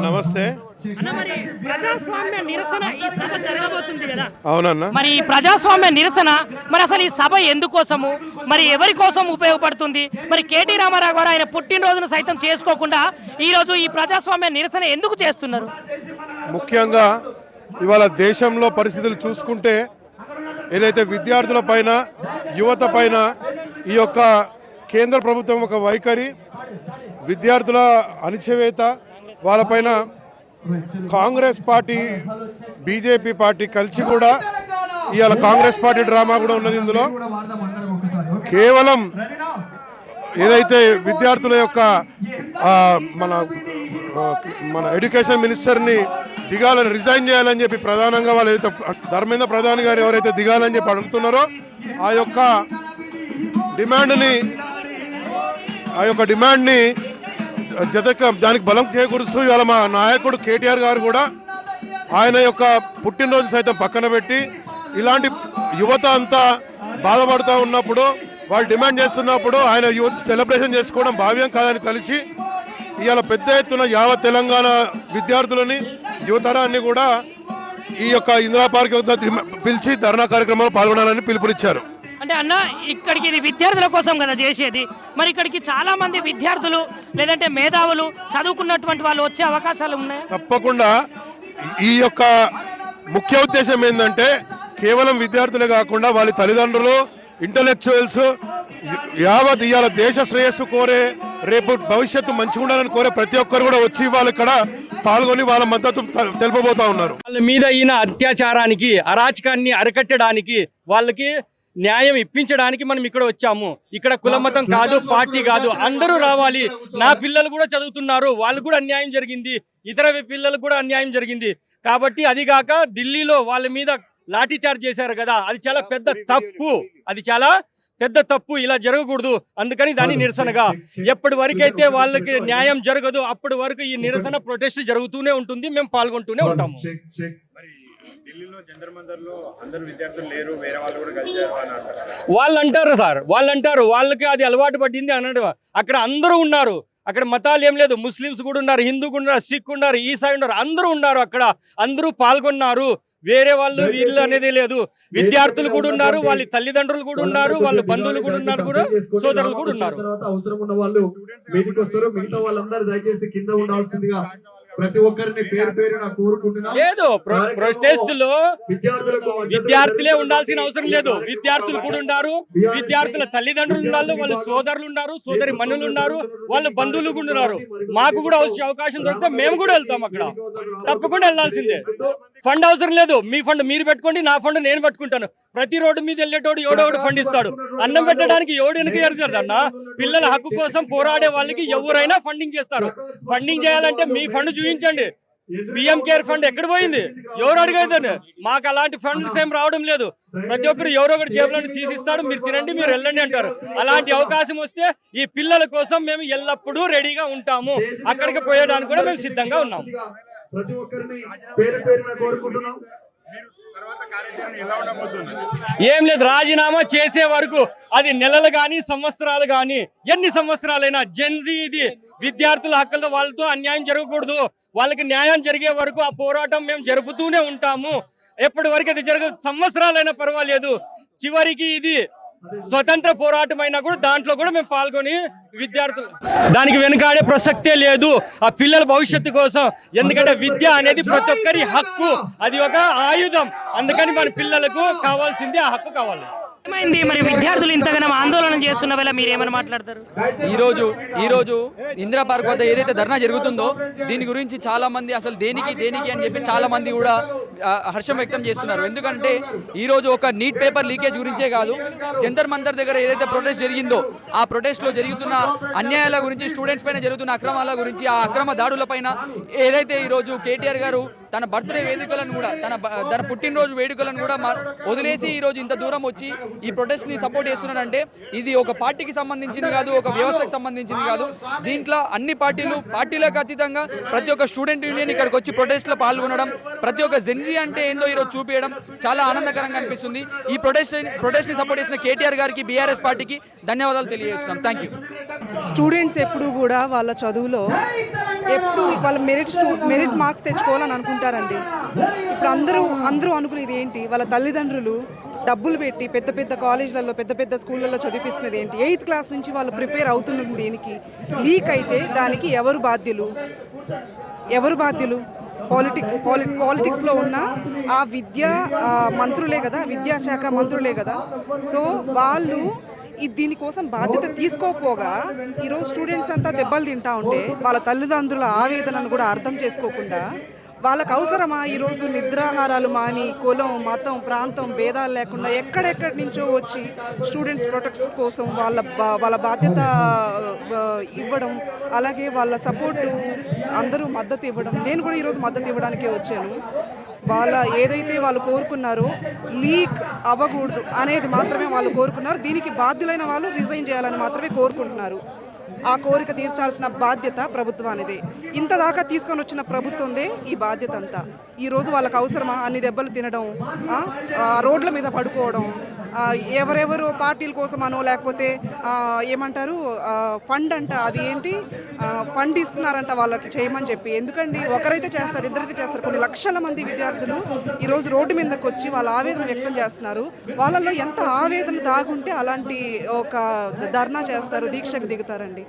నమస్తే. అన్న మరి ప్రజాస్వామ్య నిరసన ఈ సభ జరగబోతుంది కదా. అవునన్నా. మరి ఈ ప్రజాస్వామ్య నిరసన మరి అసలు ఈ సభ ఎందుకోసము, మరి ఎవరి కోసం ఉపయోగపడుతుంది? మరి కేటీ రామారావు గారు ఆయన పుట్టినరోజును సైతం చేసుకోకుండా ఈ రోజు ఈ ప్రజాస్వామ్య నిరసన ఎందుకు చేస్తున్నారు? ముఖ్యంగా ఇవాళ దేశంలో పరిస్థితులు చూసుకుంటే ఏదైతే విద్యార్థుల పైన యువత పైన ఈ యొక్క కేంద్ర ప్రభుత్వం ఒక వైఖరి, విద్యార్థుల అణచివేత, వాళ్ళపైన కాంగ్రెస్ పార్టీ బీజేపీ పార్టీ కలిసి కూడా ఇవాళ కాంగ్రెస్ పార్టీ డ్రామా కూడా ఉన్నది. ఇందులో కేవలం ఏదైతే విద్యార్థుల యొక్క మన ఎడ్యుకేషన్ మినిస్టర్ని దిగాలని, రిజైన్ చేయాలని చెప్పి ప్రధానంగా వాళ్ళు ఏదైతే ధర్మేంద్ర ప్రధాని గారు ఎవరైతే దిగాలని చెప్పి అడుగుతున్నారో ఆ యొక్క డిమాండ్ని దానికి బలం చేకూరుస్తూ ఇవాళ మా నాయకుడు కేటీఆర్ గారు కూడా ఆయన యొక్క పుట్టినరోజు సైతం పక్కన పెట్టి ఇలాంటి యువత అంతా బాధపడుతూ ఉన్నప్పుడు, వాళ్ళు డిమాండ్ చేస్తున్నప్పుడు ఆయన యువత సెలబ్రేషన్ చేసుకోవడం భావ్యం కాదని తలిచి ఇవాళ పెద్ద ఎత్తున యావత్ తెలంగాణ విద్యార్థులని, యువతరాన్ని కూడా ఈ యొక్క ఇందిరా పార్క్ వద్ద పిలిచి ధర్నా కార్యక్రమంలో పాల్గొనాలని పిలుపునిచ్చారు. అంటే అన్న, ఇక్కడికి ఇది విద్యార్థుల కోసం కదా చేసేది. మరి ఇక్కడికి చాలా మంది విద్యార్థులు లేదంటే మేధావులు చదువుకున్నటువంటి వాళ్ళు వచ్చే అవకాశాలు ఉన్నాయి. తప్పకుండా ఈ యొక్క ముఖ్య ఉద్దేశం ఏంటంటే కేవలం విద్యార్థులే కాకుండా వాళ్ళ తల్లిదండ్రులు, ఇంటలెక్చువల్స్, యావత్ ఇవాళ దేశ శ్రేయస్సు కోరే, రేపు భవిష్యత్తు మంచిగా ఉండాలని కోరే ప్రతి ఒక్కరు కూడా వచ్చి వాళ్ళు ఇక్కడ పాల్గొని వాళ్ళ మద్దతు తెలుపబోతా ఉన్నారు. వాళ్ళ మీద అయిన అత్యాచారానికి, అరాచకాన్ని అరికట్టడానికి, వాళ్ళకి న్యాయం ఇప్పించడానికి మనం ఇక్కడ వచ్చాము. ఇక్కడ కులమతం కాదు, పార్టీ కాదు, అందరూ రావాలి. నా పిల్లలు కూడా చదువుతున్నారు, వాళ్ళకు కూడా అన్యాయం జరిగింది, ఇతర పిల్లలకు కూడా అన్యాయం జరిగింది. కాబట్టి అదిగాక ఢిల్లీలో వాళ్ళ మీద లాఠీ చార్జ్ చేశారు కదా, అది చాలా పెద్ద తప్పు, అది చాలా పెద్ద తప్పు, ఇలా జరగకూడదు. అందుకని దాని నిరసనగా ఎప్పటి వరకైతే వాళ్ళకి న్యాయం జరగదు అప్పటి వరకు ఈ నిరసన ప్రొటెస్ట్ జరుగుతూనే ఉంటుంది, మేము పాల్గొంటూనే ఉంటాము. వాళ్ళు అంటారు సార్, వాళ్ళకి అది అలవాటు పడింది అన్నాడు. అక్కడ అందరూ ఉన్నారు, అక్కడ మతాలు ఏం లేదు, ముస్లిమ్స్ కూడా ఉన్నారు, హిందూ కూడా ఉన్నారు, సిక్ ఉన్నారు, ఈసాయి ఉన్నారు, అందరూ ఉన్నారు. అక్కడ అందరూ పాల్గొన్నారు, వేరే వాళ్ళు వీళ్ళు అనేది లేదు. విద్యార్థులు కూడా ఉన్నారు, వాళ్ళ తల్లిదండ్రులు కూడా ఉన్నారు, వాళ్ళ బంధువులు కూడా ఉన్నారు, కూడా సోదరులు కూడా ఉన్నారు. అవసరం ఉన్న వాళ్ళు మీదికి వస్తారు. మిగతా వాళ్ళందరూ దయచేసి కింద ఉండాల్సిందిగా ప్రతి ఒక్కరిని పేరు పేరున కోరుకుంటున్నాం. లేదు, ప్రొటెస్ట్ లో విద్యార్థులే ఉండాల్సిన అవసరం లేదు, విద్యార్థులు కూడా ఉన్నారు, విద్యార్థుల తల్లిదండ్రులు ఉన్నారు, వాళ్ళ సోదరులు ఉన్నారు, సోదరి మనులు ఉన్నారు, వాళ్ళ బంధువులు కూడా ఉన్నారు. మాకు కూడా అవకాశం దొరికితే మేము కూడా వెళ్తాం, అక్కడ తప్పకుండా వెళ్ళాల్సిందే. ఫండ్ అవసరం లేదు, మీ ఫండ్ మీరు పెట్టుకోండి, నా ఫండ్ నేను పెట్టుకుంటాను. ప్రతి రోడ్డు మీద వెళ్ళేటోడు ఎవడోడు ఫండ్ ఇస్తాడు. అన్నం పెట్టడానికి ఎవడు వెనక చేస్తారు అన్న? పిల్లల హక్కు కోసం పోరాడే వాళ్ళకి ఎవరైనా ఫండింగ్ చేస్తారు. ఫండింగ్ చేయాలంటే మీ ఫండ్ చూపించండి. పిఎం కేర్ ఫండ్ ఎక్కడ పోయింది? ఎవరు అడిగేదండి? మాకు అలాంటి ఫండ్స్ ఏం రావడం లేదు. ప్రతి ఒక్కరు ఎవరో ఒకటి జేబులో తీసిస్తాడు, మీరు తినండి, మీరు వెళ్ళండి అంటారు. అలాంటి అవకాశం వస్తే ఈ పిల్లల కోసం మేము ఎల్లప్పుడూ రెడీగా ఉంటాము, అక్కడికి పోయడానికి కూడా మేము సిద్ధంగా ఉన్నాము. ప్రతి ఒక్కరిని పేరు పేరున కోరుకుంటున్నాం. ఏం లేదు, రాజీనామా చేసే వరకు, అది నెలలు కానీ సంవత్సరాలు కానీ ఎన్ని సంవత్సరాలైనా జెన్జీ ఇది విద్యార్థుల హక్కులతో వాళ్ళతో అన్యాయం జరగకూడదు. వాళ్ళకి న్యాయం జరిగే వరకు ఆ పోరాటం మేము జరుపుతూనే ఉంటాము. ఎప్పటి వరకు అది జరగదు, సంవత్సరాలైనా పర్వాలేదు. చివరికి ఇది స్వతంత్ర పోరాటం అయినా కూడా దాంట్లో కూడా మేము పాల్గొని విద్యార్థులు దానికి వెనుకాడే ప్రసక్తే లేదు, ఆ పిల్లల భవిష్యత్తు కోసం. ఎందుకంటే విద్య అనేది ప్రతి ఒక్కరి హక్కు, అది ఒక ఆయుధం. అందుకని మన పిల్లలకు కావాల్సింది ఆ హక్కు కావాలి. ఏమైంది మరి విద్యార్థులు ఇంతగానో ఆందోళన చేస్తున్న వేళ మీరు ఏమైనా మాట్లాడతారు? ఈరోజు ఇందిరా పార్క్ వద్ద ఏదైతే ధర్నా జరుగుతుందో దీని గురించి చాలా మంది అసలు దేనికి అని చెప్పి చాలా మంది కూడా హర్షం వ్యక్తం చేస్తున్నారు. ఎందుకంటే ఈరోజు ఒక నీట్ పేపర్ లీకేజ్ గురించే కాదు, జంతర్ మంతర్ దగ్గర ఏదైతే ప్రొటెస్ట్ జరిగిందో ఆ ప్రొటెస్ట్లో జరుగుతున్న అన్యాయాల గురించి, స్టూడెంట్స్ పైన జరుగుతున్న అక్రమాల గురించి, ఆ అక్రమ దాడుల పైన ఏదైతే ఈరోజు కేటీఆర్ గారు తన బర్త్డే వేడుకలను కూడా తన పుట్టినరోజు వేడుకలను కూడా వదిలేసి ఈరోజు ఇంత దూరం వచ్చి ఈ ప్రొటెస్ట్ని సపోర్ట్ చేస్తున్నాడంటే ఇది ఒక పార్టీకి సంబంధించింది కాదు, ఒక వ్యవస్థకు సంబంధించింది కాదు. దీంట్లో అన్ని పార్టీలకు అతీతంగా ప్రతి ఒక్క స్టూడెంట్ యూనియన్ ఇక్కడికి వచ్చి ప్రొటెస్ట్లో పాల్గొనడం, ప్రతి ఒక్క జెన్జీ అంటే ఏందో ఈరోజు చూపించడం చాలా ఆనందకరంగా అనిపిస్తుంది. ఈ ప్రొటెస్ట్ని సపోర్ట్ చేసిన కేటీఆర్ గారికి, బీఆర్ఎస్ పార్టీకి ధన్యవాదాలు తెలియజేస్తున్నాం. Thank you. స్టూడెంట్స్ ఎప్పుడు కూడా వాళ్ళ చదువులో ఎప్పుడు వాళ్ళ మెరిట్ మార్క్స్ తెచ్చుకోవాలని అనుకుంటారండి. ఇప్పుడు అందరూ అనుకునేది ఏంటి, వాళ్ళ తల్లిదండ్రులు డబ్బులు పెట్టి పెద్ద పెద్ద కాలేజీలలో పెద్ద పెద్ద స్కూళ్ళల్లో చదివిస్తున్నది ఏంటి, 8th క్లాస్ నుంచి వాళ్ళు ప్రిపేర్ అవుతున్నది దేనికి, లీక్ అయితే దానికి ఎవరు బాధ్యులు? పాలిటిక్స్లో ఉన్న ఆ మంత్రులే కదా, విద్యాశాఖ మంత్రులే కదా. సో వాళ్ళు దీనికోసం బాధ్యత తీసుకోకపోగా ఈరోజు స్టూడెంట్స్ అంతా దెబ్బలు తింటా ఉంటే వాళ్ళ తల్లిదండ్రుల ఆవేదనను కూడా అర్థం చేసుకోకుండా వాళ్ళకు అవసరమా ఈరోజు నిద్రాహారాలు మాని కులం, మతం, ప్రాంతం భేదాలు లేకుండా ఎక్కడెక్కడి నుంచో వచ్చి స్టూడెంట్స్ ప్రొటెక్షన్ కోసం వాళ్ళ బాధ్యత ఇవ్వడం, అలాగే వాళ్ళ సపోర్టు అందరూ మద్దతు ఇవ్వడం. నేను కూడా ఈరోజు మద్దతు ఇవ్వడానికే వచ్చాను. ఏదైతే వాళ్ళు కోరుకున్నారో లీక్ అవ్వకూడదు అనేది మాత్రమే వాళ్ళు కోరుకున్నారు. దీనికి బాధ్యులైన వాళ్ళు రిజైన్ చేయాలని మాత్రమే కోరుకుంటున్నారు. ఆ కోరిక తీర్చాల్సిన బాధ్యత ప్రభుత్వానిదే. ఇంతదాకా తీసుకొని వచ్చిన ప్రభుత్వందే ఈ బాధ్యత అంతా. ఈరోజు వాళ్ళకి అవసరమా అన్ని దెబ్బలు తినడం, రోడ్ల మీద పడుకోవడం, ఎవరెవరు పార్టీల కోసమనో లేకపోతే ఏమంటారు ఫండ్ అంట, అది ఏంటి ఫండ్ ఇస్తున్నారంట వాళ్ళకి చేయమని చెప్పి. ఎందుకండి ఒకరైతే చేస్తారు, ఇద్దరైతే చేస్తారు. కొన్ని లక్షల మంది విద్యార్థులు ఈరోజు రోడ్డు మీదకి వచ్చి వాళ్ళ ఆవేదన వ్యక్తం చేస్తున్నారు. వాళ్ళల్లో ఎంత ఆవేదన దాగుంటే అలాంటి ఒక ధర్నా చేస్తారు, దీక్షకు దిగుతారండి.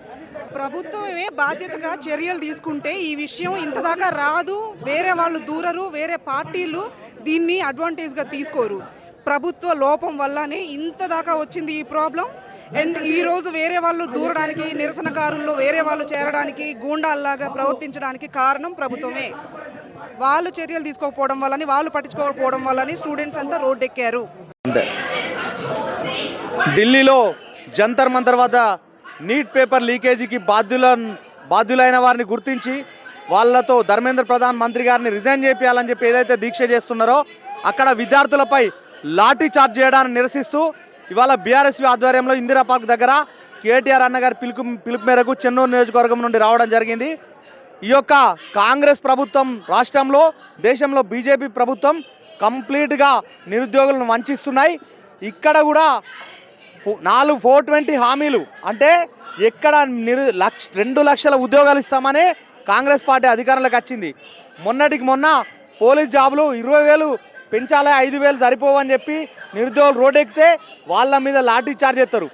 ప్రభుత్వమే బాధ్యతగా చర్యలు తీసుకుంటే ఈ విషయం ఇంతదాకా రాదు. వేరే వాళ్ళు దూరరు, వేరే పార్టీలు దీన్ని అడ్వాంటేజ్గా తీసుకోరు. ప్రభుత్వ లోపం వల్లనే ఇంతదాకా వచ్చింది ఈ ప్రాబ్లం. అండ్ ఈరోజు వేరే వాళ్ళు దూరడానికి, నిరసనకారుల్లో వేరే వాళ్ళు చేరడానికి, గూండాల్లాగా ప్రవర్తించడానికి కారణం ప్రభుత్వమే. వాళ్ళు చర్యలు తీసుకోకపోవడం వల్లని, వాళ్ళు పట్టించుకోకపోవడం వల్లని స్టూడెంట్స్ అంతా రోడ్డు ఎక్కారు. ఢిల్లీలో జంతర్ మంతర్ వద్ద నీట్ పేపర్ లీకేజీకి బాధ్యులైన వారిని గుర్తించి వాళ్ళతో ధర్మేంద్ర ప్రధాన్ మంత్రి గారిని రిజైన్ చేయాలని చెప్పి ఏదైతే దీక్ష చేస్తున్నారో అక్కడ విద్యార్థులపై లాఠీ చార్జ్ చేయడాన్ని నిరసిస్తూ ఇవాళ బీఆర్ఎస్ ఆధ్వర్యంలో ఇందిరా పార్క్ దగ్గర కేటీఆర్ అన్న గారి పిలుపు మేరకు చెన్నూరు నియోజకవర్గం నుండి రావడం జరిగింది. ఈ యొక్క కాంగ్రెస్ ప్రభుత్వం రాష్ట్రంలో, దేశంలో బీజేపీ ప్రభుత్వం కంప్లీట్గా నిరుద్యోగులను వంచిస్తున్నాయి. ఇక్కడ కూడా 420 హామీలు అంటే ఎక్కడ 2 లక్షల ఉద్యోగాలు ఇస్తామని కాంగ్రెస్ పార్టీ అధికారంలోకి వచ్చింది. మొన్నటికి మొన్న పోలీస్ జాబులు 20,000 పెంచాలి, 5,000 సరిపోవని చెప్పి నిరుద్యోగులు రోడ్డు ఎక్కితే వాళ్ళ మీద లాఠీ చార్జ్ చేస్తారు.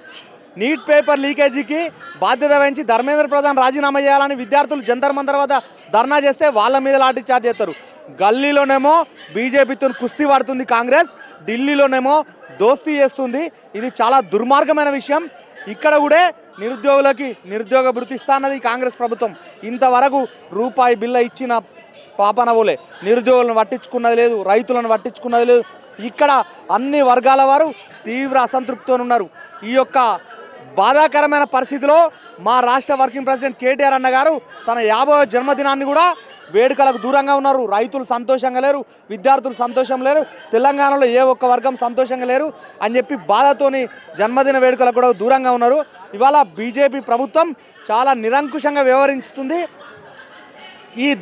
నీట్ పేపర్ లీకేజీకి బాధ్యత వహించి ధర్మేంద్ర ప్రధాన్ రాజీనామా చేయాలని విద్యార్థులు జంతర్ మంతర్ వద్ద ధర్నా చేస్తే వాళ్ళ మీద లాఠీ చార్జ్ చేస్తారు. గల్లీలోనేమో బీజేపీతో కుస్తీ పడుతుంది కాంగ్రెస్, ఢిల్లీలోనేమో దోస్తీ చేస్తుంది. ఇది చాలా దుర్మార్గమైన విషయం. ఇక్కడ కూడా నిరుద్యోగులకి నిరుద్యోగ భృతి ఇస్తాన్నది కాంగ్రెస్ ప్రభుత్వం. ఇంతవరకు రూపాయి బిల్ల ఇచ్చిన పాపన పోలే. నిరుద్యోగులను పట్టించుకున్నది లేదు, రైతులను పట్టించుకున్నది లేదు. ఇక్కడ అన్ని వర్గాల వారు తీవ్ర అసంతృప్తితో ఉన్నారు. ఈ యొక్క బాధాకరమైన పరిస్థితిలో మా రాష్ట్ర వర్కింగ్ ప్రెసిడెంట్ కేటీఆర్ అన్న గారు తన 50వ జన్మదినాన్ని కూడా వేడుకలకు దూరంగా ఉన్నారు. రైతులు సంతోషంగా లేరు, విద్యార్థులు సంతోషం లేరు, తెలంగాణలో ఏ ఒక్క వర్గం సంతోషంగా లేరు అని చెప్పి బాధతోని జన్మదిన వేడుకలకు కూడా దూరంగా ఉన్నారు. ఇవాళ బీజేపీ ప్రభుత్వం చాలా నిరంకుశంగా వ్యవహరిస్తుంది.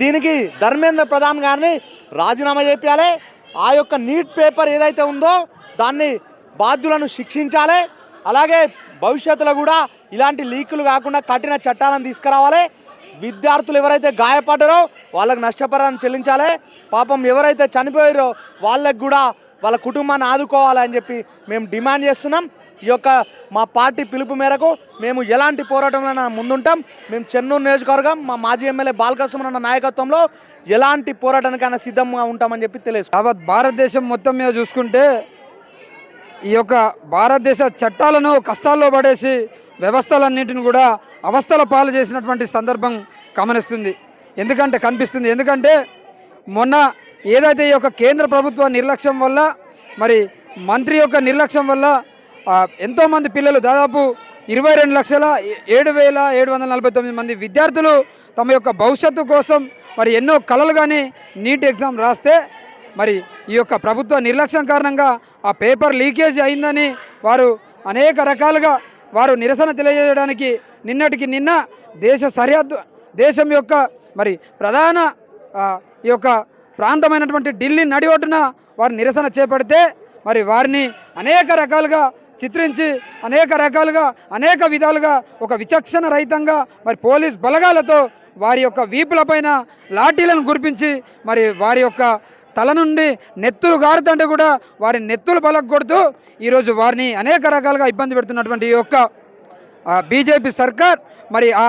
దీనికి ధర్మేంద్ర ప్రధాన్ గారిని రాజీనామా చేయాలి. ఆ యొక్క నీట్ పేపర్ ఏదైతే ఉందో దాన్ని బాధ్యులను శిక్షించాలి. అలాగే భవిష్యత్తులో కూడా ఇలాంటి లీకులు కాకుండా కఠిన చట్టాలను తీసుకురావాలి. విద్యార్థులు ఎవరైతే గాయపడ్డారో వాళ్ళకు నష్టపరిహారం చెల్లించాలి. పాపం ఎవరైతే చనిపోయారో వాళ్ళకు కూడా వాళ్ళ కుటుంబాన్ని ఆదుకోవాలని చెప్పి మేము డిమాండ్ చేస్తున్నాం. ఈ యొక్క మా పార్టీ పిలుపు మేరకు మేము ఎలాంటి పోరాటంలో ముందుంటాం. మేము చెన్నూరు నియోజకవర్గం మా మాజీ ఎమ్మెల్యే బాలకృష్ణ నాయకత్వంలో ఎలాంటి పోరాటానికైనా సిద్ధంగా ఉంటామని చెప్పి తెలియదు. యావత్ భారతదేశం మొత్తం మీద చూసుకుంటే ఈ యొక్క భారతదేశ చట్టాలను కష్టాల్లో పడేసి వ్యవస్థలన్నింటిని కూడా అవస్థల పాలు చేసినటువంటి సందర్భం కనిపిస్తుంది. ఎందుకంటే మొన్న ఏదైతే ఈ యొక్క కేంద్ర ప్రభుత్వ నిర్లక్ష్యం వల్ల, మరి మంత్రి యొక్క నిర్లక్ష్యం వల్ల ఎంతోమంది పిల్లలు, దాదాపు 22,07,749 మంది విద్యార్థులు తమ యొక్క భవిష్యత్తు కోసం మరి ఎన్నో కలలు కానీ నీట్ ఎగ్జామ్ రాస్తే మరి ఈ యొక్క ప్రభుత్వ నిర్లక్ష్యం కారణంగా ఆ పేపర్ లీకేజ్ అయిందని వారు అనేక రకాలుగా వారు నిరసన తెలియజేయడానికి నిన్నటికి నిన్న దేశం యొక్క మరి ప్రధాన ఈ యొక్క ప్రాంతమైనటువంటి ఢిల్లీ నడి ఒడ్డున వారు నిరసన చేపడితే మరి వారిని అనేక రకాలుగా చిత్రించి అనేక విధాలుగా ఒక విచక్షణ రహితంగా మరి పోలీస్ బలగాలతో వారి యొక్క వీపులపైన లాఠీలను గురిపించి మరి వారి యొక్క తల నుండి నెత్తులు గారుతుంటే కూడా వారి నెత్తులు పలగొడుతూ ఈరోజు వారిని అనేక రకాలుగా ఇబ్బంది పెడుతున్నటువంటి ఈ యొక్క బీజేపీ సర్కార్ మరి ఆ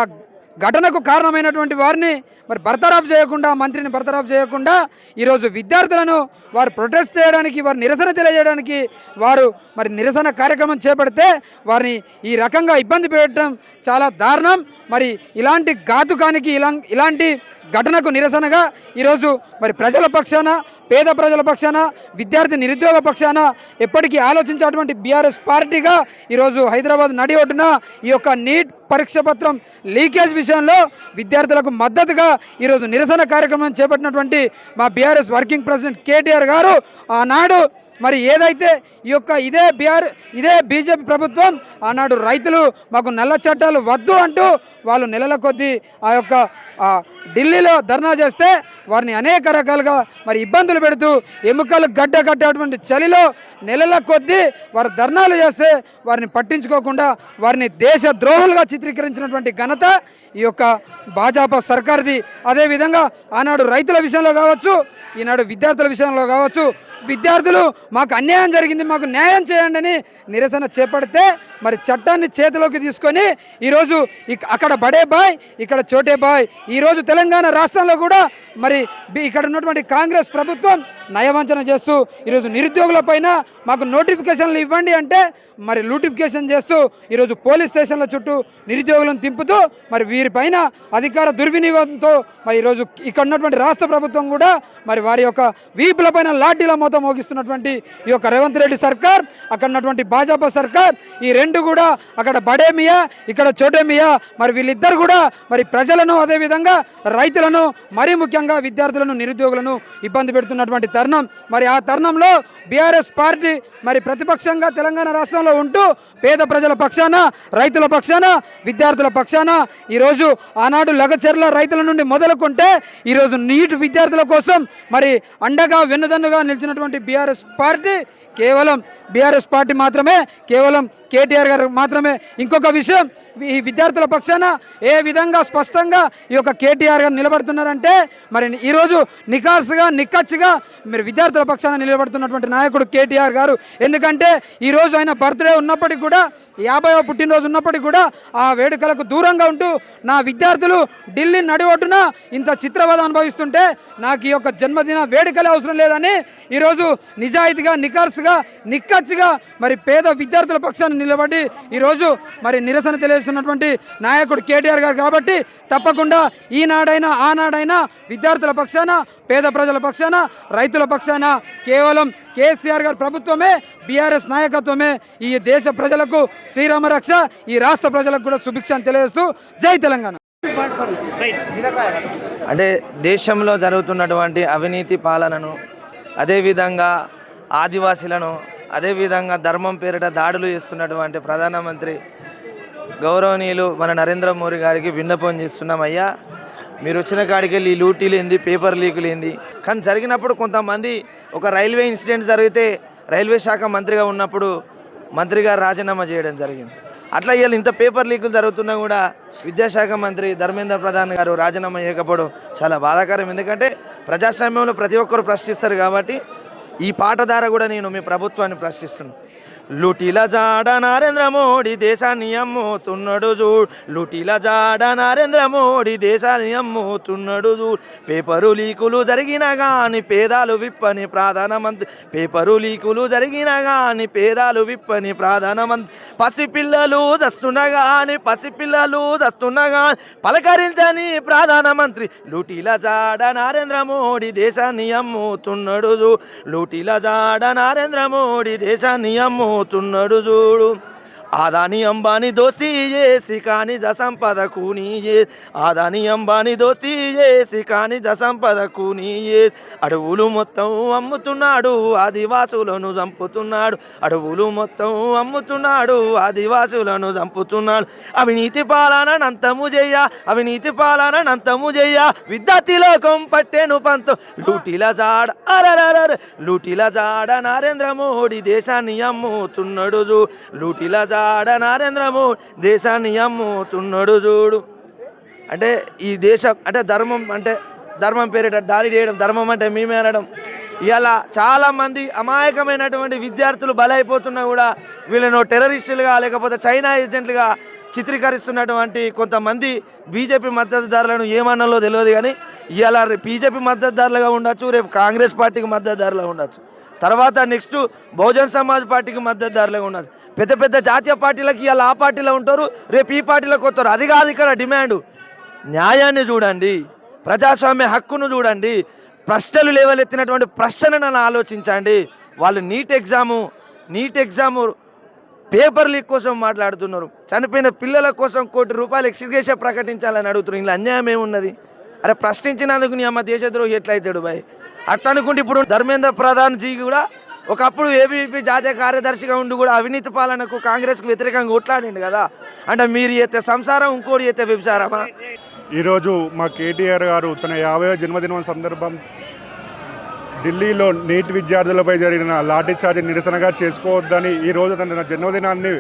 ఘటనకు కారణమైనటువంటి వారిని మరి బర్తరాఫ్ చేయకుండా, మంత్రిని బర్తరాఫ్ చేయకుండా ఈరోజు విద్యార్థులను వారు ప్రొటెస్ట్ చేయడానికి, వారు నిరసన తెలియజేయడానికి వారు మరి నిరసన కార్యక్రమం చేపడితే వారిని ఈ రకంగా ఇబ్బంది పెట్టడం చాలా దారుణం. మరి ఇలాంటి ఘాతుకానికి ఇలాంటి ఘటనకు నిరసనగా ఈరోజు మరి ప్రజల పక్షాన, పేద ప్రజల పక్షాన, విద్యార్థి నిరుద్యోగ పక్షాన ఎప్పటికీ ఆలోచించేటువంటి బీఆర్ఎస్ పార్టీగా ఈరోజు హైదరాబాద్ నడి ఒడ్డున ఈ యొక్క నీట్ పరీక్ష పత్రం లీకేజ్ విషయంలో విద్యార్థులకు మద్దతుగా ఈరోజు నిరసన కార్యక్రమం చేపట్టినటువంటి మా బీఆర్ఎస్ వర్కింగ్ ప్రెసిడెంట్ కేటీఆర్ గారు ఆనాడు మరి ఏదైతే ఈ యొక్క ఇదే బీజేపీ ప్రభుత్వం ఆనాడు రైతులు మాకు నల్ల చట్టాలు వద్దు అంటూ వాళ్ళు నెలల కొద్దీ ఆ యొక్క ఢిల్లీలో ధర్నా చేస్తే వారిని అనేక రకాలుగా మరి ఇబ్బందులు పెడుతూ ఎముకలు గడ్డ కట్టేటువంటి చలిలో నెలల కొద్దీ వారు ధర్నాలు చేస్తే వారిని పట్టించుకోకుండా వారిని దేశ ద్రోహులుగా చిత్రీకరించినటువంటి ఘనత ఈ యొక్క భాజపా సర్కార్ది. అదేవిధంగా ఆనాడు రైతుల విషయంలో కావచ్చు, ఈనాడు విద్యార్థుల విషయంలో కావచ్చు, విద్యార్థులు మాకు అన్యాయం జరిగింది, మాకు న్యాయం చేయండి అని నిరసన చేపడితే మరి చట్టాన్ని చేతిలోకి తీసుకొని ఈరోజు అక్కడ బడే బాయ్, ఇక్కడ చోటే బాయ్. ఈరోజు తెలంగాణ రాష్ట్రంలో కూడా మరి ఇక్కడ ఉన్నటువంటి కాంగ్రెస్ ప్రభుత్వం నయవంచన చేస్తూ ఈరోజు నిరుద్యోగుల పైన మాకు నోటిఫికేషన్లు ఇవ్వండి అంటే మరి లూటిఫికేషన్ చేస్తూ ఈరోజు పోలీస్ స్టేషన్ల చుట్టూ నిరుద్యోగులను తింపుతూ మరి వీరిపైన అధికార దుర్వినియోగంతో మరి ఈరోజు ఇక్కడ ఉన్నటువంటి రాష్ట్ర ప్రభుత్వం కూడా మరి వారి యొక్క వీపులపైన లాఠీల మోత మోగిస్తున్నటువంటి ఈ యొక్క రేవంత్ రెడ్డి సర్కార్, అక్కడ ఉన్నటువంటి భాజపా సర్కార్, ఈ రెండు కూడా అక్కడ బడే మియా, ఇక్కడ చోటే మియా. మరి వీళ్ళిద్దరు కూడా మరి ప్రజలను, అదేవిధంగా రైతులను, మరీ ముఖ్యంగా విద్యార్థులను, నిరుద్యోగులను ఇబ్బంది పెడుతున్నటువంటి తరుణం. మరి ఆ తరుణంలో బీఆర్ఎస్ పార్టీ మరి ప్రతిపక్షంగా తెలంగాణ రాష్ట్రంలో ఉంటూ పేద ప్రజల పక్షాన, రైతుల పక్షాన, విద్యార్థుల పక్షాన ఈరోజు ఆనాడు లగచర్ల రైతుల నుండి మొదలుకుంటే ఈరోజు నీట్ విద్యార్థుల కోసం మరి అండగా వెన్నుదన్నుగా నిలిచినటువంటి బీఆర్ఎస్ పార్టీ కేవలం బీఆర్ఎస్ పార్టీ మాత్రమే, కేవలం కేటీఆర్ గారు మాత్రమే. ఇంకొక విషయం, ఈ విద్యార్థుల పక్షాన ఏ విధంగా స్పష్టంగా ఈ యొక్క కేటీఆర్ గారు నిలబడుతున్నారంటే మరి ఈరోజు నిక్కచ్చిగా మీరు విద్యార్థుల పక్షాన నిలబడుతున్నటువంటి నాయకుడు కేటీఆర్ గారు. ఎందుకంటే ఈరోజు ఆయన బర్త్డే ఉన్నప్పటికీ కూడా, 50వ పుట్టినరోజు ఉన్నప్పటికీ కూడా ఆ వేడుకలకు దూరంగా ఉంటూ నా విద్యార్థులు ఢిల్లీ నడి ఒడ్డున ఇంత చిత్రవద అనుభవిస్తుంటే నాకు ఈ యొక్క జన్మదిన వేడుకలే అవసరం లేదని ఈరోజు నిజాయితీగా, నిక్కచ్చిగా మరి పేద విద్యార్థుల పక్షాన నిలబడి ఈరోజు మరి నిరసన తెలియజేస్తున్నటువంటి నాయకుడు కేటీఆర్ గారు. కాబట్టి తప్పకుండా ఈనాడైనా ఆనాడైనా విద్యార్థుల పక్షాన, పేద ప్రజల పక్షాన, రైతుల పక్షాన కేవలం కేసీఆర్ గారి ప్రభుత్వమే, బీఆర్ఎస్ నాయకత్వమే ఈ దేశ ప్రజలకు శ్రీరామ రక్ష, ఈ రాష్ట్ర ప్రజలకు కూడా శుభిక్షాన్ని తెలియజేస్తూ జై తెలంగాణ. అంటే దేశంలో జరుగుతున్నటువంటి అవినీతి పాలనను, అదేవిధంగా ఆదివాసీలను, అదేవిధంగా ధర్మం పేరిట దాడులు చేస్తున్నటువంటి ప్రధానమంత్రి గౌరవనీయులు మన నరేంద్ర మోడీ గారికి విన్నపం చేస్తున్నామయ్యా, మీరు వచ్చిన కాడికి వెళ్ళి లూటీలు ఏంది, పేపర్ లీకులు ఏంది. కానీ జరిగినప్పుడు కొంతమంది, ఒక రైల్వే ఇన్సిడెంట్ జరిగితే రైల్వే శాఖ మంత్రిగా ఉన్నప్పుడు మంత్రి గారు రాజీనామా చేయడం జరిగింది. అట్లా ఇవాళ ఇంత పేపర్ లీకులు జరుగుతున్నా కూడా విద్యాశాఖ మంత్రి ధర్మేంద్ర ప్రధాన్ గారు రాజీనామా చేయకపోవడం చాలా బాధాకరం. ఎందుకంటే ప్రజాస్వామ్యంలో ప్రతి ఒక్కరు ప్రశ్నిస్తారు కాబట్టి ఈ పాట ద్వారా కూడా నేను మీ ప్రభుత్వాన్ని ప్రశ్నిస్తున్నాను. లూటీల జాడ నరేంద్ర మోడీ దేశాన్ని అమ్ముతున్నాడు చూడు, లూటీల జాడ నరేంద్ర మోడీ దేశాన్ని అమ్ముతున్నాడు చూడు. పేపరు లీకులు జరిగినా కానీ పేదాలు విప్పని ప్రధానమంత్రి, పేపరు లీకులు జరిగినా కానీ పేదాలు విప్పని ప్రధానమంత్రి. పసిపిల్లలు దస్తుండగాని పలకరించని ప్రధానమంత్రి. లూటీల జాడ నరేంద్ర మోడీ దేశాన్ని అమ్ముతున్నాడు చూడు, లూటీల జాడ నరేంద్ర మోడీ దేశాన్ని అమ్ముతున్నాడు చూడు. ఆదాని అంబానీ దోస్తీ చేసి కాని సంపద కూని ఆదాని అంబానీ దోస్తీ చేసి కాని సంపద కూని అడవులు మొత్తం అమ్ముతున్నాడు ఆదివాసులను చంపుతున్నాడు అడవులు మొత్తం అమ్ముతున్నాడు ఆదివాసులను చంపుతున్నాడు అవినీతి పాలనంతము చెయ్య అవినీతి పాలనంతము చెయ్య విద్యార్థి లోకం పట్టెను పంతం లూటిల జాడ అరరర లూటిల జాడ నరేంద్ర మోడీ దేశాన్ని అమ్ముతున్నాడు లూటిల జాడ నరేంద్ర మోడీ దేశాన్ని అమ్ముతున్నాడు చూడు. అంటే ఈ దేశం అంటే ధర్మం పేరిట దాడి చేయడం, ధర్మం అంటే మేమే అనడం. ఇలా చాలామంది అమాయకమైనటువంటి విద్యార్థులు బలైపోతున్నా కూడా వీళ్ళను టెర్రరిస్టులుగా లేకపోతే చైనా ఏజెంట్లుగా చిత్రీకరిస్తున్నటువంటి కొంతమంది బీజేపీ మద్దతుదారులను ఏమన్నాలో తెలియదు. కానీ ఇలా బీజేపీ మద్దతుదారులుగా ఉండొచ్చు, రేపు కాంగ్రెస్ పార్టీకి మద్దతుదారులుగా ఉండొచ్చు, తర్వాత నెక్స్ట్ బహుజన్ సమాజ్ పార్టీకి మద్దతుదారులుగా ఉండొచ్చు. పెద్ద పెద్ద జాతీయ పార్టీలకి ఇలా ఆ పార్టీలో ఉంటారు, రేపు ఈ పార్టీలోకి వస్తారు. అది కాదు ఇక్కడ డిమాండ్. న్యాయాన్ని చూడండి, ప్రజాస్వామ్య హక్కును చూడండి, ప్రశ్నలు లేవలెత్తినటువంటి ప్రశ్నలను ఆలోచించండి. వాళ్ళు నీట్ ఎగ్జాము పేపర్ లీక్ కోసం మాట్లాడుతున్నారు. చనిపోయిన పిల్లల కోసం ₹1 కోటి ఎక్స్గ్రేషన్ ప్రకటించాలని అడుగుతున్నారు. ఇలా అన్యాయం ఏమున్నది? అరే ప్రశ్నించినందుకు నీ అమ్మ దేశద్రోహి ఎట్లయితాడు బాయ్? అట్లా అనుకుంటే ఇప్పుడు ధర్మేంద్ర ప్రధాన్ జీ కూడా ఒకప్పుడు ఏబీవీపీ జాతీయ కార్యదర్శిగా ఉండి కూడా అవినీతి పాలనకు కాంగ్రెస్కు వ్యతిరేకంగా కొట్లాడిండు కదా. అంటే మీరు అయితే సంసారం, ఇంకోటి అయితే వ్యభిచారమా? ఈరోజు మా కేటీఆర్ గారు తన 50వ జన్మదినం సందర్భం ఢిల్లీలో నీట్ విద్యార్థులపై జరిగిన లాఠీచార్జ్ నిరసనగా చేసుకోవద్దని ఈరోజు తన జన్మదినాన్ని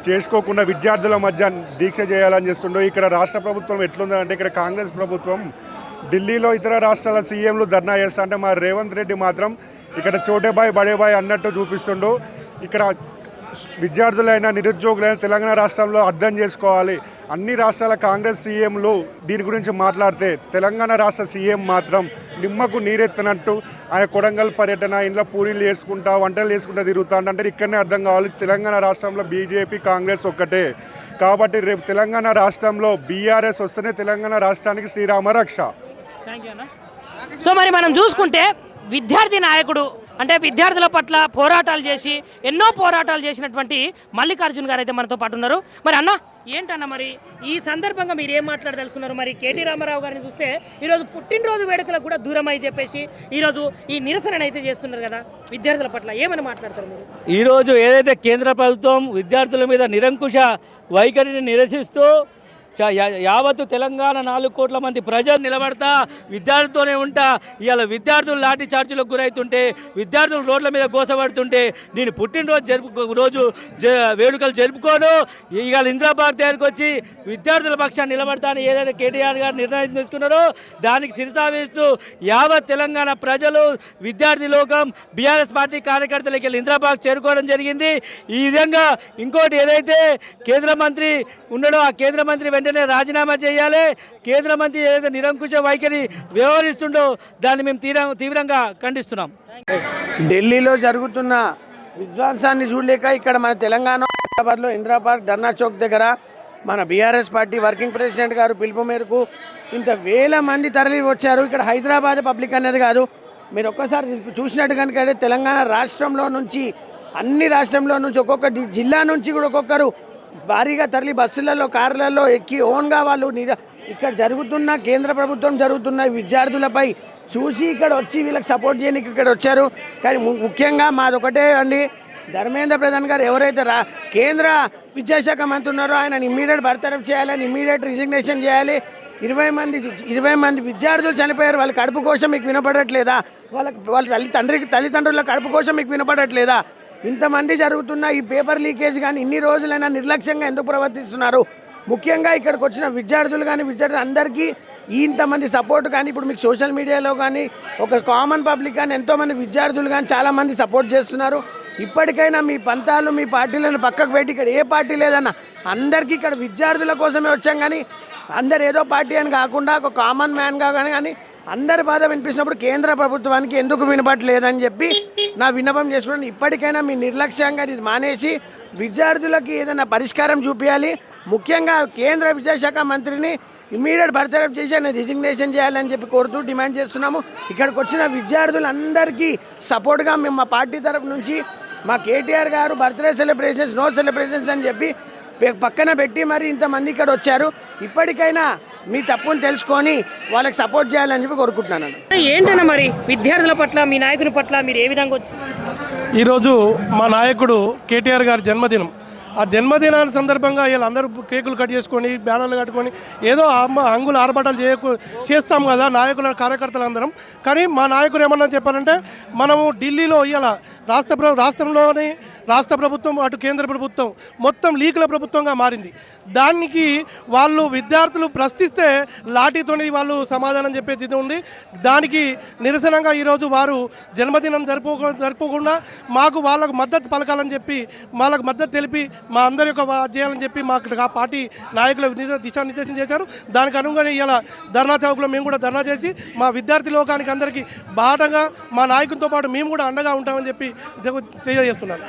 చేసుకోకుండా విద్యార్థుల మధ్య దీక్ష చేయాలని చేస్తుండో. ఇక్కడ రాష్ట్ర ప్రభుత్వం ఎట్లుందంటే, ఇక్కడ కాంగ్రెస్ ప్రభుత్వం ఢిల్లీలో ఇతర రాష్ట్రాల సీఎంలు ధర్నా చేస్తా అంటే మా రేవంత్ రెడ్డి మాత్రం ఇక్కడ చోటేబాయ్ బడేబాయ్ అన్నట్టు చూపిస్తుండు. ఇక్కడ విద్యార్థులైన నిరుద్యోగులైన తెలంగాణ రాష్ట్రంలో అర్థం చేసుకోవాలి. అన్ని రాష్ట్రాల కాంగ్రెస్ సీఎంలు దీని గురించి మాట్లాడితే తెలంగాణ రాష్ట్ర సీఎం మాత్రం నిమ్మకు నీరెత్తనట్టు ఆయన కొడంగల్ పర్యటన, ఇంట్లో పూరీలు చేసుకుంటా వంటలు చేసుకుంటా తిరుగుతా అంటే ఇక్కడనే అర్థం కావాలి. తెలంగాణ రాష్ట్రంలో బీజేపీ కాంగ్రెస్ ఒక్కటే. కాబట్టి రేపు తెలంగాణ రాష్ట్రంలో బీఆర్ఎస్ వస్తేనే తెలంగాణ రాష్ట్రానికి శ్రీరామ రక్ష. థ్యాంక్ యూ అన్న. సో మరి మనం చూసుకుంటే విద్యార్థి నాయకుడు అంటే విద్యార్థుల పట్ల పోరాటాలు చేసి ఎన్నో పోరాటాలు చేసినటువంటి మల్లికార్జున్ గారు అయితే మనతో పాటు ఉన్నారు. మరి అన్న ఏంటన్న మరి ఈ సందర్భంగా మీరు ఏం మాట్లాడదలుచుకున్నారు? మరి కేటీ రామారావు గారిని చూస్తే ఈరోజు పుట్టినరోజు వేడుకలకు కూడా దూరం అయి చెప్పేసి ఈరోజు ఈ నిరసన అయితే చేస్తున్నారు కదా, విద్యార్థుల పట్ల ఏమని మాట్లాడతారు మీరు? ఈరోజు ఏదైతే కేంద్ర ప్రభుత్వం విద్యార్థుల మీద నిరంకుశ వైఖరిని నిరసిస్తూ యావత్తు తెలంగాణ 4 కోట్ల మంది ప్రజలు నిలబడతా విద్యార్థులతోనే ఉంటా ఇవాళ విద్యార్థులు లాఠీ చార్జీలకు గురవుతుంటే, విద్యార్థులు రోడ్ల మీద గోసపడుతుంటే నేను పుట్టినరోజు వేడుకలు జరుపుకోను, ఇవాళ ఇందిరాబాద్ దగ్గరికి వచ్చి విద్యార్థుల పక్షాన్ని నిలబడతాను ఏదైతే కేటీఆర్ గారు నిర్ణయం తీసుకున్నారో దానికి శిరసావేస్తూ యావత్ తెలంగాణ ప్రజలు, విద్యార్థి లోకం, బీఆర్ఎస్ పార్టీ కార్యకర్తలకి వెళ్ళి ఇందిరాబాద్ చేరుకోవడం జరిగింది. ఈ విధంగా ఇంకోటి ఏదైతే కేంద్ర మంత్రి ఉన్నాడో ఆ కేంద్ర మంత్రి వెంటనే రాజీనామా చేయాలి. కేంద్ర మంత్రి ఏదైతే నిరంకుశ వైఖరి వ్యవహరిస్తుండో దాన్ని మేము తీవ్రంగా ఖండిస్తున్నాం. ఢిల్లీలో జరుగుతున్న విధ్వంసాన్ని చూడలేక ఇక్కడ మన తెలంగాణ హైదరాబాద్లో ఇందిరా పార్క్ ధర్నా చౌక్ దగ్గర మన బీఆర్ఎస్ పార్టీ వర్కింగ్ ప్రెసిడెంట్ గారు పిలుపు మేరకు ఇంత వేల మంది తరలి వచ్చారు. ఇక్కడ హైదరాబాద్ పబ్లిక్ అనేది కాదు, మీరు ఒక్కసారి చూసినట్టు కనుక తెలంగాణ రాష్ట్రంలో నుంచి అన్ని రాష్ట్రంలో నుంచి ఒక్కొక్క జిల్లా నుంచి కూడా ఒక్కొక్కరు భారీగా తరలి బస్సులలో, కార్లలో ఎక్కి ఓన్గా వాళ్ళు ఇక్కడ జరుగుతున్న కేంద్ర ప్రభుత్వం జరుగుతున్న విద్యార్థులపై చూసి ఇక్కడ వచ్చి వీళ్ళకి సపోర్ట్ చేయడానికి ఇక్కడ వచ్చారు. కానీ ముఖ్యంగా మాదొకటే అండి, ధర్మేంద్ర ప్రధాన్ గారు ఎవరైతే కేంద్ర విద్యాశాఖ మంత్రి ఉన్నారో ఆయన ఇమ్మీడియట్ బర్తరఫ్ చేయాలని, ఇమ్మీడియట్ రిజిగ్నేషన్ చేయాలి. 20 మంది విద్యార్థులు చనిపోయారు. వాళ్ళ కడుపు కోసం మీకు వినపడట్లేదా? వాళ్ళ తల్లిదండ్రుల కడుపు కోసం మీకు వినపడట్లేదా? ఇంతమంది జరుగుతున్న ఈ పేపర్ లీకేజ్ కానీ ఇన్ని రోజులైనా నిర్లక్ష్యంగా ఎందుకు ప్రవర్తిస్తున్నారు? ముఖ్యంగా ఇక్కడికి వచ్చిన విద్యార్థులు కానీ అందరికీ ఇంతమంది సపోర్ట్ కానీ ఇప్పుడు మీకు సోషల్ మీడియాలో కానీ ఒక కామన్ పబ్లిక్ కానీ ఎంతోమంది విద్యార్థులు కానీ చాలామంది సపోర్ట్ చేస్తున్నారు. ఇప్పటికైనా మీ పంతాలు, మీ పార్టీలను పక్కకు పెట్టి ఇక్కడ ఏ పార్టీ లేదన్న అందరికీ ఇక్కడ విద్యార్థుల కోసమే వచ్చాం. కానీ అందరు ఏదో పార్టీ అని కాకుండా ఒక కామన్ మ్యాన్గా కానీ అందరి బాధ వినిపిస్తున్నప్పుడు కేంద్ర ప్రభుత్వానికి ఎందుకు వినపట్లేదని చెప్పి నా విన్నపం చేసుకున్నాను. ఇప్పటికైనా మీ నిర్లక్ష్యంగా ఇది మానేసి విద్యార్థులకి ఏదైనా పరిష్కారం చూపించాలి. ముఖ్యంగా కేంద్ర విద్యాశాఖ మంత్రిని ఇమ్మీడియట్ బర్తరఫ్ చేసి ఆయన రిజిగ్నేషన్ చేయాలని చెప్పి కోరుతూ డిమాండ్ చేస్తున్నాము. ఇక్కడికి వచ్చిన విద్యార్థులందరికీ సపోర్ట్గా మేము మా పార్టీ తరఫు నుంచి మా కేటీఆర్ గారు బర్త్డే సెలబ్రేషన్స్ నో సెలబ్రేషన్స్ అని చెప్పి పక్కన పెట్టి మరి ఇంతమంది ఇక్కడ వచ్చారు. ఇప్పటికైనా మీ తప్పును తెలుసుకొని వాళ్ళకి సపోర్ట్ చేయాలని చెప్పి కోరుకుంటున్నాను. ఏంటన్నా మరి విద్యార్థుల పట్ల మీ నాయకుని పట్ల మీరు ఏ విధంగా వచ్చి ఈరోజు మా నాయకుడు కేటీఆర్ గారి జన్మదినం. ఆ జన్మదినాన్ని సందర్భంగా వీళ్ళందరూ కేకులు కట్ చేసుకొని బ్యానర్లు కట్టుకొని ఏదో అంగులు ఆర్భాటాలు చేస్తాం కదా నాయకుల కార్యకర్తలు అందరం. కానీ మా నాయకుడు ఏమన్నా చెప్పారంటే మనము ఢిల్లీలో ఇవాళ రాష్ట్రంలోని రాష్ట్ర ప్రభుత్వం అటు కేంద్ర ప్రభుత్వం మొత్తం లీకుల ప్రభుత్వంగా మారింది. దానికి వాళ్ళు విద్యార్థులు ప్రశ్నిస్తే లాఠీతోని వాళ్ళు సమాధానం చెప్పేది ఉంది. దానికి నిరసనగా ఈరోజు వారు జన్మదినం జరుపుకోకుండా మాకు వాళ్ళకు మద్దతు పలకాలని చెప్పి వాళ్ళకు మద్దతు తెలిపి మా అందరి యొక్క చేయాలని చెప్పి మాకు ఆ పార్టీ నాయకులు దిశానిర్దేశం చేశారు. దానికి అనుగుణంగా ఇలా ధర్నా చౌక్లో మేము కూడా ధర్నా చేసి మా విద్యార్థి లోకానికి అందరికీ బాటగా మా నాయకునితో పాటు మేము కూడా అండగా ఉంటామని చెప్పి తెలియజేస్తున్నాను.